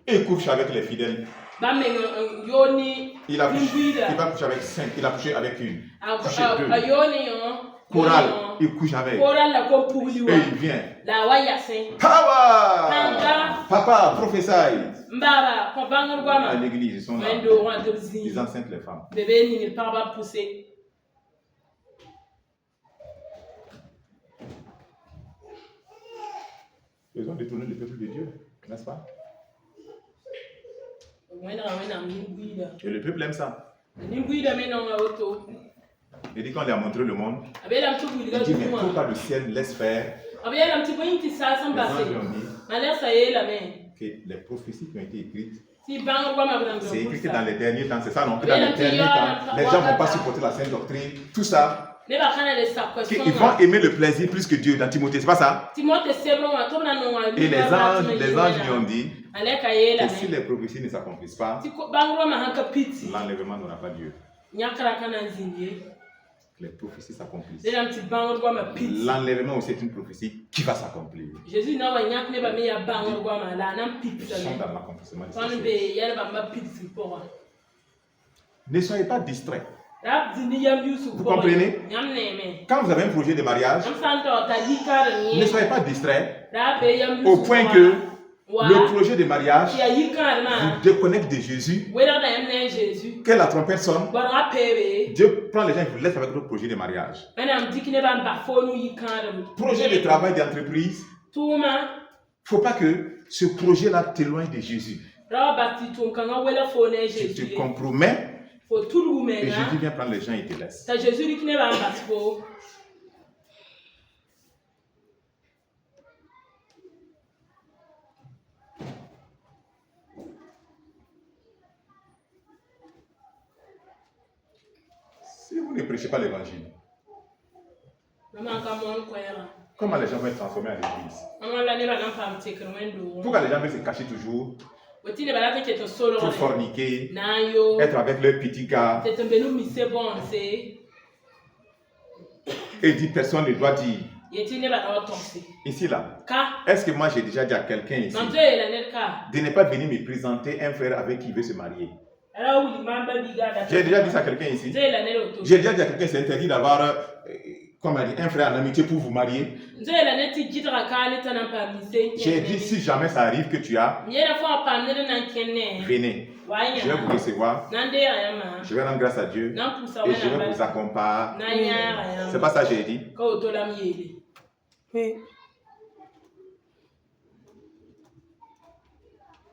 [SPEAKER 3] Et ils couchent avec les fidèles. Il va coucher avec 5, il a couché avec une. Couché 2. Chorale, il couche avec. Et il vient. Papa, prophétie. À l'église, ils sont là. Ils enceintent les femmes. Ils ont détourné le peuple de Dieu, n'est-ce pas? Et le peuple aime ça. Il dit qu'on lui a montré le monde. Il dit, mais pourquoi le ciel laisse faire? Les anges ont dit que les prophéties qui ont été écrites, c'est écrit que dans les derniers temps, c'est ça, non? Que dans les derniers temps, les gens ne vont pas supporter la sainte doctrine, tout ça. Ils vont aimer le plaisir plus que Dieu dans Timothée, c'est pas ça? Et les anges lui ont dit que si les prophéties ne s'accomplissent pas, l'enlèvement n'aura pas lieu. Les prophéties s'accomplissent. L'enlèvement aussi est une prophétie qui va s'accomplir. Jésus sont dans l'accomplissement de ces choses. Ne soyez pas distraits. Vous comprenez? Quand vous avez un projet de mariage, ne soyez pas distraits au point que le projet de mariage vous déconnecte de Jésus, que la trompette sonne, Dieu prend les gens et vous laisse avec votre projet de mariage. Projet de travail d'entreprise, il ne faut pas que ce projet-là t'éloigne de Jésus. Tu te compromets et Jésus vient prendre les gens et te laisse. Si vous ne prêchez pas l'évangile, comment les gens vont être transformés à l'église? Pourquoi les gens veulent se cacher toujours pour forniquer, être avec leur petit gars et dire personne ne doit dire? Ici là, est-ce que moi j'ai déjà dit à quelqu'un ici de ne pas venir me présenter un frère avec qui il veut se marier? J'ai déjà dit ça à quelqu'un ici. J'ai déjà dit à quelqu'un c'est interdit d'avoir un frère en amitié pour vous marier. J'ai dit si jamais ça arrive que tu as, venez. Je vais vous recevoir. Je vais rendre grâce à Dieu. Et je vais vous accompagner. C'est pas ça que j'ai dit.
[SPEAKER 1] Oui.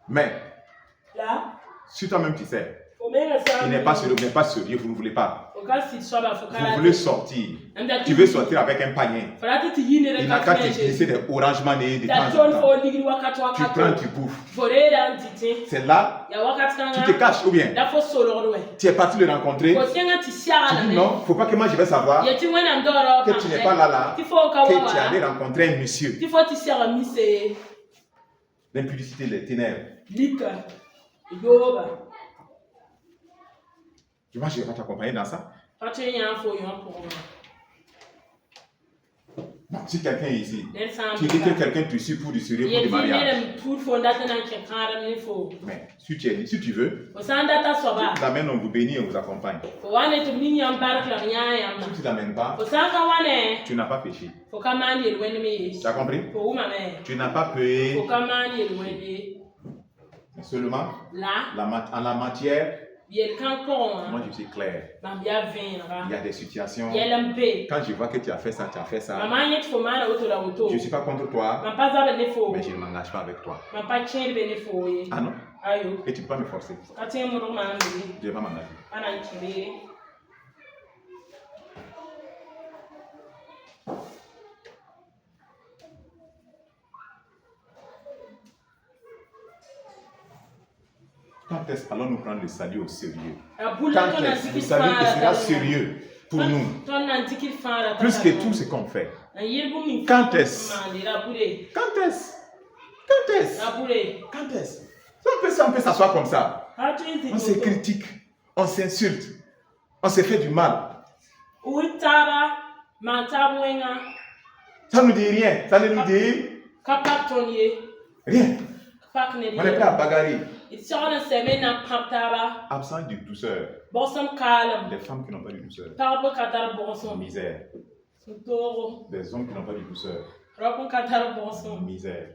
[SPEAKER 3] Mais
[SPEAKER 1] là,
[SPEAKER 3] si toi-même tu sais, il n'est pas sérieux, vous ne voulez pas. Vous voulez sortir. Tu veux sortir avec un panier. Il n'a qu'à t'utiliser des Orange Money de temps en temps. Tu prends, tu bouffes. C'est là, tu te caches ou bien tu es parti le rencontrer. Tu dis non, il ne faut pas que moi je vais savoir que tu n'es pas là, que tu es allé rencontrer un monsieur. L'impudicité, les ténèbres. Moi, je ne vais pas t'accompagner dans ça. Non, si quelqu'un est ici, tu dis que quelqu'un te suit pour du sérieux, pour du mariage. Mais si tu veux, t'amènes, on vous bénit et on vous accompagne. Si tu ne l'amènes pas, tu n'as pas péché. Tu as compris? Tu n'as pas payé. Mais seulement, en la matière, moi je suis clair. Il y a des situations. Quand je vois que tu as fait ça, je ne suis pas contre toi, mais je ne m'engage pas avec toi. Ah non? Et tu peux pas me forcer. Je vais pas m'en aller. Quand est-ce allons nous prendre le salut au sérieux? Quand est-ce le salut sera sérieux pour nous? Plus que tout ce qu'on fait. Quand est-ce? Quand est-ce? Quand est-ce? Quand est-ce? On peut s'asseoir comme ça. On se critique, on s'insulte, on se fait du mal. Ça ne nous dit rien, ça ne nous dit rien. On est prêt à bagarrer. Absent de douceur. Des femmes qui n'ont pas de douceur. Misère. Des hommes qui n'ont pas de douceur. Misère.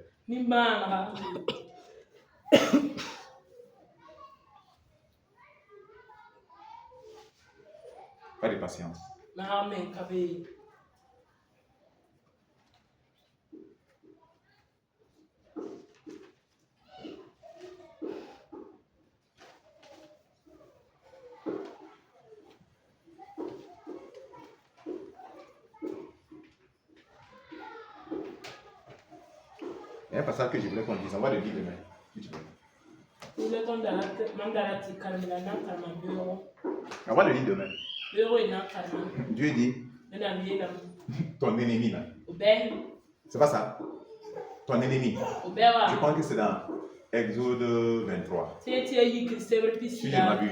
[SPEAKER 3] Pas de patience. Il y a un passage que je voulais qu'on dise. On va le dire demain. On va le dire demain. Dieu dit ton ennemi là. C'est pas ça? Ton ennemi. Je pense que c'est dans Exode 23. Si je m'abuse.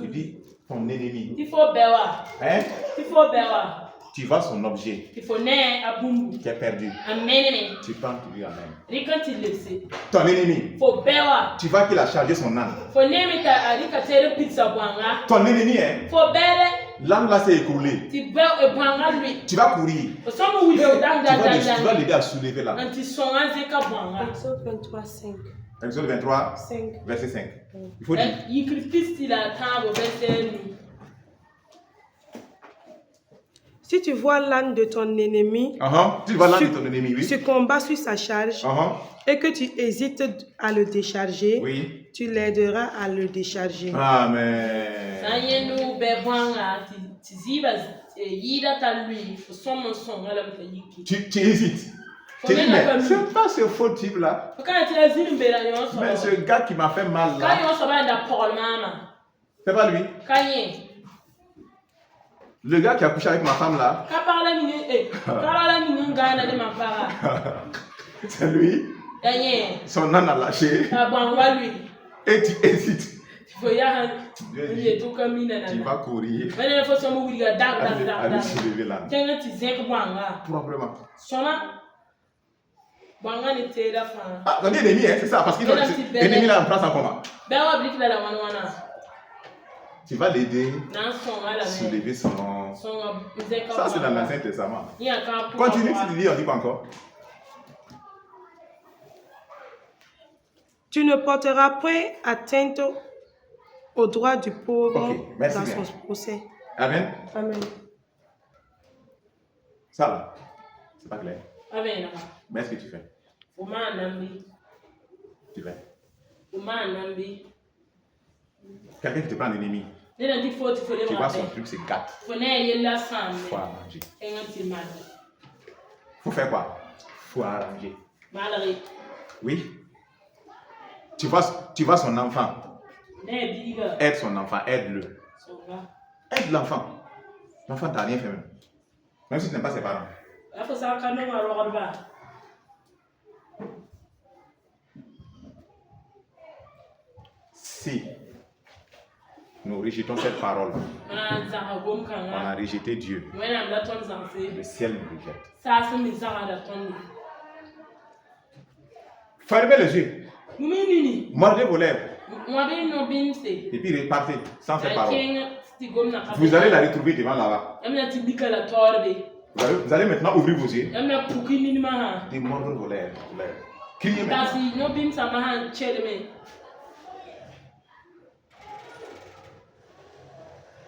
[SPEAKER 3] Il dit ton ennemi. Hein? Tu vois son objet qui est perdu. Tu penses lui amène. Ton ennemi. Tu vois qu'il a chargé son âme. Ton ennemi, hein? L'âme là s'est écroulée. Tu vas courir. Tu vas l'aider à soulever l'âme.
[SPEAKER 1] Exode 23, 5.
[SPEAKER 3] Exode 23, 5. Verset 5. Il faut dire.
[SPEAKER 1] Si tu vois l'âne de ton ennemi,
[SPEAKER 3] oui.
[SPEAKER 1] combat sur sa charge, et que tu hésites à le décharger,
[SPEAKER 3] oui.
[SPEAKER 1] Tu l'aideras à le décharger.
[SPEAKER 3] Amen. Tu hésites. Tu dis, mais c'est pas ce faux type là. Mais ce gars qui m'a fait mal là. C'est pas lui. Le gars qui a couché avec ma femme là. C'est lui. Son âne a lâché. Et tu hésites. Dieu dit, tu vas courir. Allez soulever l'âne. Probablement. Ah, ton ennemi, hein, c'est ça. Parce que l'ennemi là, on prend ça comment? Tu vas l'aider à soulever son... Ça, c'est dans l'Ancien Testament. Continue, si tu dis, on dit pas encore.
[SPEAKER 1] Tu ne porteras point atteinte au droit du pauvre dans son procès.
[SPEAKER 3] Amen.
[SPEAKER 1] Amen.
[SPEAKER 3] Ça là, c'est pas clair.
[SPEAKER 2] Amen.
[SPEAKER 3] Mais est-ce que tu fais? Tu fais? Quelqu'un qui te prend un ennemi. Tu vois son truc, c'est gâte. Faut arranger. Faut faire quoi? Faut arranger. Oui. Tu vois son enfant. Aide son enfant, aide-le. Aide l'enfant. L'enfant t'a rien fait même. Même si tu n'aimes pas ses parents. Si nous rejetons cette parole, on a rejeté Dieu. Le ciel nous rejette. Fermez les yeux. Mordez vos lèvres. Et puis repartez sans ces paroles. Vous allez la retrouver devant là-bas. Vous allez maintenant ouvrir vos yeux. Et mordre vos lèvres. Criez maintenant.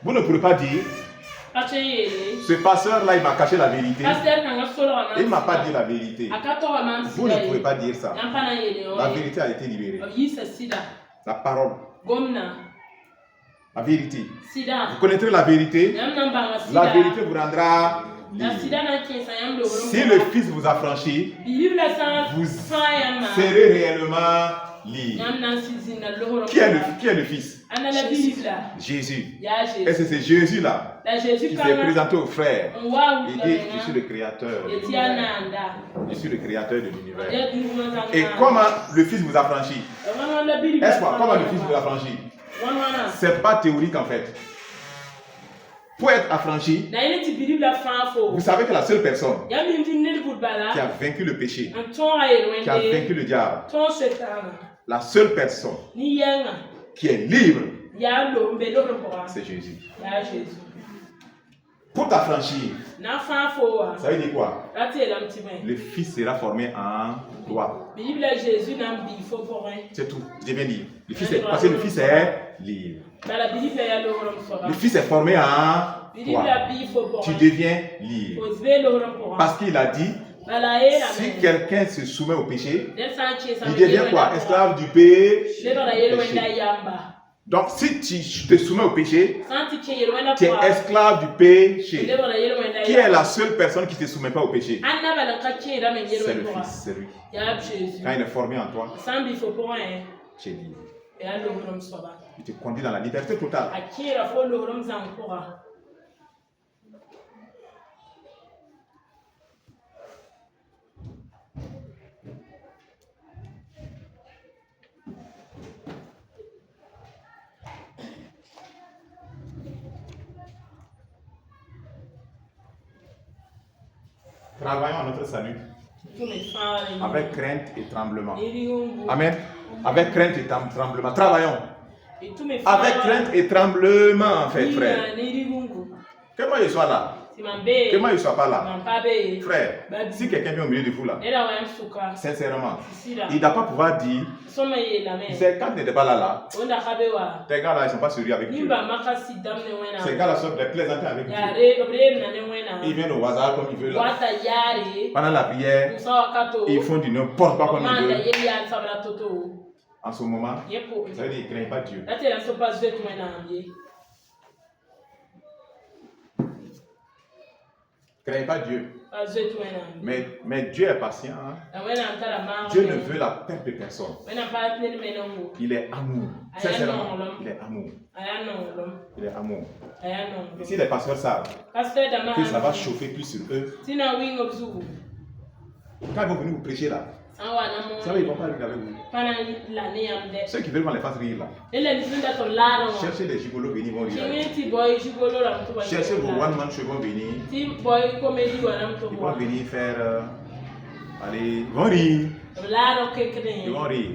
[SPEAKER 3] Vous ne pourrez pas dire Ce pasteur-là, il m'a caché la vérité. Il ne m'a pas dit la vérité. Vous ne pouvez pas dire ça. La vérité a été libérée. La parole. La vérité. Vous connaîtrez la vérité. La vérité vous rendra libre. Si le Fils vous affranchit, vous serez réellement libre. Qui est le Fils? Jésus. Et c'est Jésus-là qui s'est présenté aux frères. Il dit, je suis le créateur de l'univers. Je suis le créateur de l'univers. Et comment le Fils vous affranchit? Est-ce quoi? Comment le Fils vous affranchit? C'est pas théorique en fait. Pour être affranchi, vous savez que la seule personne qui a vaincu le péché, qui a vaincu le diable, la seule personne qui est libre, c'est Jésus. Pour t'affranchir, ça veut dire quoi? Le Fils sera formé en toi. C'est tout. Je viens dire. Le Fils est, parce que le Fils est libre. Le Fils est formé en toi. Tu deviens libre. Parce qu'il a dit, si quelqu'un se soumet au péché, il devient quoi? Esclave du péché. Donc, si tu te soumets au péché, tu es esclave du péché. Qui est la seule personne qui ne se soumet pas au péché? C'est le Fils, c'est lui. Quand il est formé en toi, tu es libre. Il te conduit dans la liberté totale. Travaillons à notre salut avec crainte et tremblement. Amen. Avec crainte et tremblement. Travaillons. Avec crainte et tremblement, en fait, frère. Que moi je sois là. Que moi je ne sois pas là. Frère, si quelqu'un vient au milieu de vous là, sincèrement, il ne doit pas pouvoir dire, c'est quand tu n'étais pas là, tes gars là, ils ne sont pas sérieux avec Dieu. Ces gars là sont des plaisantins avec Dieu. Ils viennent au hasard comme ils veulent là. Pendant la prière, ils font du n'importe quoi comme ils veulent. En ce moment, ça veut dire qu'ils ne craignent pas Dieu. Ne craignez pas Dieu. Mais Dieu est patient. Hein? Dieu ne veut la perte de personne. Il est amour. Sincèrement, il est amour. Il est amour. Et si les pasteurs savent que ça va chauffer plus sur eux, quand ils vont venir vous prêcher là, ça va, ils ne vont pas rire avec vous. Ceux qui veulent qu'on les fasse rire là. Cherchez des gigolos venir, vont rire. Cherchez vos one-man shows vont venir. Ils vont venir faire. Allez, ils vont rire. Ils vont rire.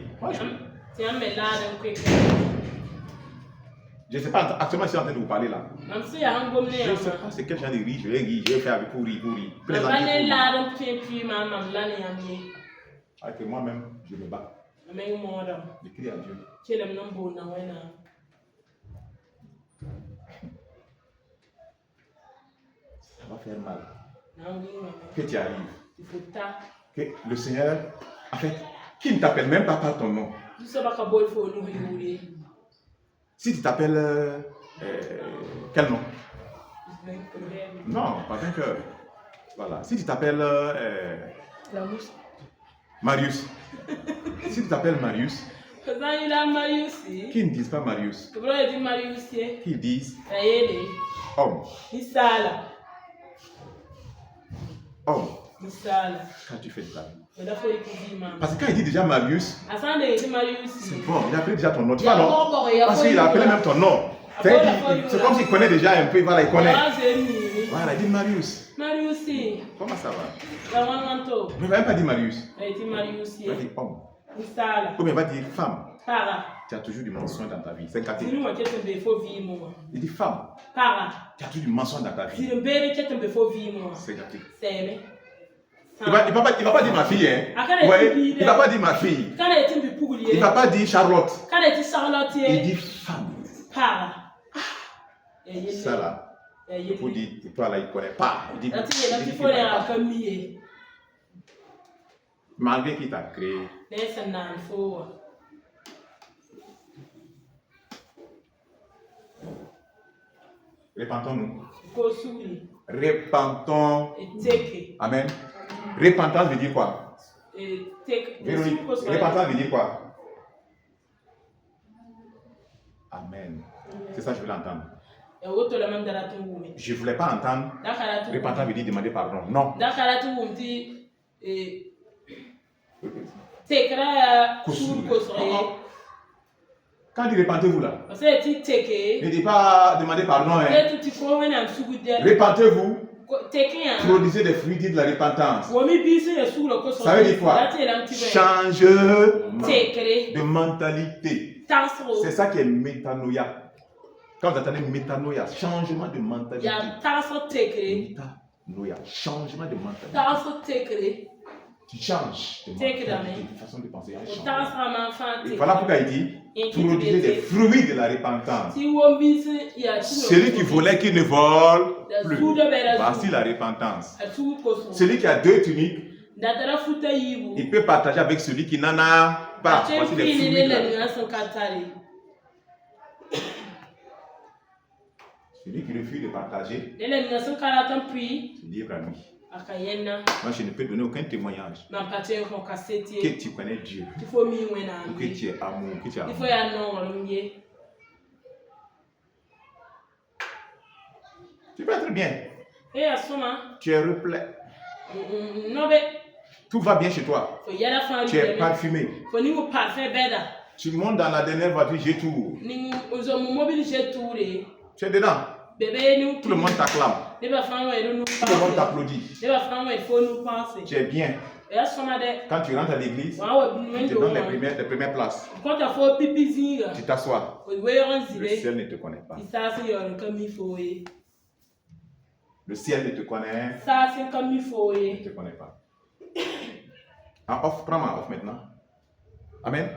[SPEAKER 3] Je ne sais pas, actuellement je suis en train de vous parler là. Je ne sais pas c'est quel genre de rire je vais rire, je vais faire avec pour rire. Alors que moi-même, je me bats. Je crie à Dieu. Ça va faire mal. Que tu arrives. Que le Seigneur, en fait, qui ne t'appelle même pas par ton nom. Si tu t'appelles quel nom? Non, pas vainqueur. Voilà. Si tu t'appelles Marius. Si tu t'appelles Marius, qui ne disent pas Marius, qui disent homme. Homme. Quand tu fais de ta vie. Parce que quand il dit déjà Marius, c'est bon, il a appelé déjà ton nom. Tu vois, non? Parce qu'il a appelé même ton nom. C'est comme s'il connaît déjà un peu, voilà, il connaît. Voilà, il dit Marius. Comment ça va? Mais il ne va même pas dire Marius. Il va dire homme. Comme il va dire femme. Tu as toujours du mensonge dans ta vie. C'est caté. Il dit femme. Tu as toujours du mensonge dans ta vie. C'est caté. Il ne va pas dire ma fille. Hein. Ouais, il ne va pas dire ma fille. Il ne va pas dire Charlotte. Il dit femme. Ça là. Pour dire, pour toi là, il ne connaît pas. Il dit, malgré qu'il t'a créé. Répentons-nous. Répentons. Amen. Repentance veut dire quoi? Véronique, repentance veut dire quoi? Amen. C'est ça que je voulais entendre. Je ne voulais pas entendre. Repentance veut dire demander pardon. Non. Quand il dit repentez-vous là, ne dit pas demander pardon. Repentez-vous. Produisez des fruits de la repentance. Ça veut dire quoi? Changement de mentalité. C'est ça qui est métanoïa. Quand vous entendez métanoïa, changement de mentalité. Métanoïa, changement de mentalité. Tu changes de mentalité, de façon de penser. Et voilà pourquoi il dit produisez des fruits de la repentance. Celui qui volait, qui ne vole plus. Voici la repentance. Celui qui a 2 tuniques, il peut partager avec celui qui n'en a pas. Voici les fruits de la repentance. Celui qui refuse de partager, c'est libre à lui. Moi, je ne peux donner aucun témoignage que tu connais Dieu, ou que tu es amour, que tu es amour. Tu peux être bien. Tu es replet. Tout va bien chez toi. Tu es parfumé. Tu montes dans la dernière voiture, j'ai tout. Tu es dedans. Tout le monde t'acclame. Tout le monde t'applaudit. Tu es bien. Quand tu rentres à l'église, tu te donnes les premières places. Tu t'assois. Le ciel ne te connaît pas. Le ciel ne te connaît. Ne te connaît pas. En off, prends ma off maintenant. Amen.